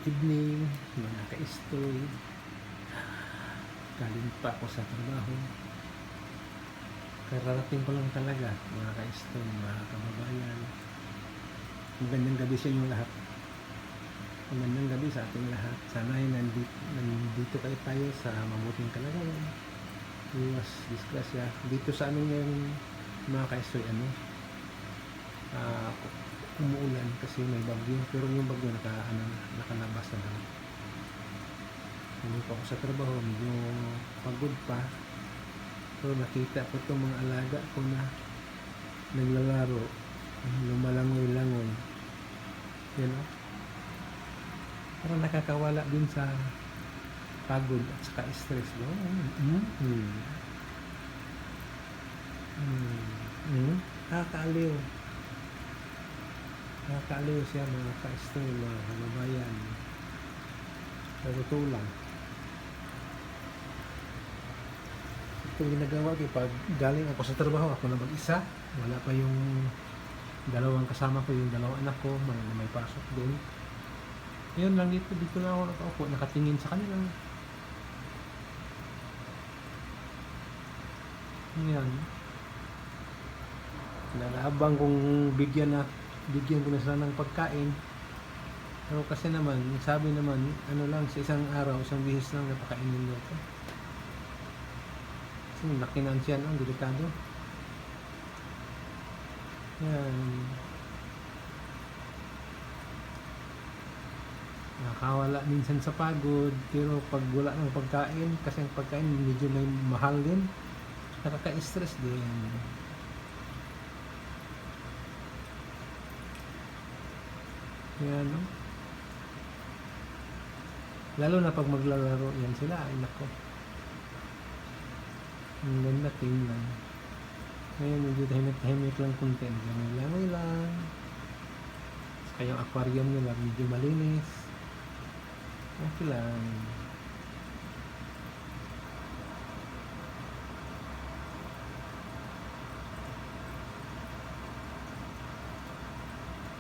evening, mga ka-estoy. Galing pa ako sa trabaho. Kararating ko lang talaga, mga ka-estoy, mga kababayan. Magandang gabi sa inyong lahat. Magandang gabi sa ating lahat. Sana ay nandito kayo tayo sa mabuting kalagayan. Iwas disgrasya. Dito sa amin ngayon, mga ka-estoy, umuulan kasi may bagyo, pero yung bagyo nakalabas na lang. Hindi pa ako sa trabaho, medyo pagod pa, pero nakita ko itong mga alaga ko na naglalaro, lumalangoy-langoy, yan o, parang nakakawala din sa pagod at saka stress. Nakakaaliw. Nakakaaliw siya, mga ka-estoy, mga kababayan. Sa totoo lang, ito ginagawa ko pag galing ako sa trabaho, ako na mag-isa, wala pa yung dalawang kasama ko, yung dalawang anak ko may pasok doon. Yun lang, dito lang ako nakaupo, nakatingin sa kanila. Yan, nalaabang kong bigyan ko na sila ng pagkain. Pero kasi naman, sabi naman, lang, sa isang araw, isang bihis lang napakainin nyo ito. Kasi nakinansiyan ang delikado. Yan. Nakawala minsan sa pagod, pero pag wala ng pagkain, kasi ang pagkain medyo may mahal din, nakaka-stress din. Yan, no? Lalo na pag maglalaro yan sila, ay nako, ang ganda tingnan. Ngayon medyo tahimik lang konti, langoy lang. Saka yung aquarium nila medyo malinis, okay lang.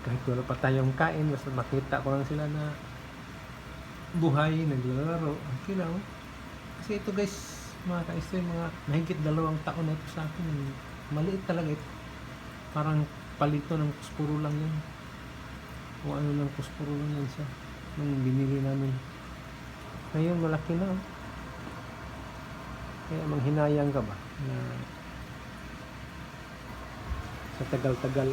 Kahit wala pa tayong kain, basta makita ko lang sila na buhay, naglalaro, okay lang. Kasi ito guys, mga ka-estoy, mga mahigit 2 taon na ito sa akin. Maliit talaga ito, parang palito ng kuspuro lang yan, o ano ng kuspuro lang yan siya nung binili namin. Ngayon malaki na, kaya manghinayang ka ba na sa tagal-tagal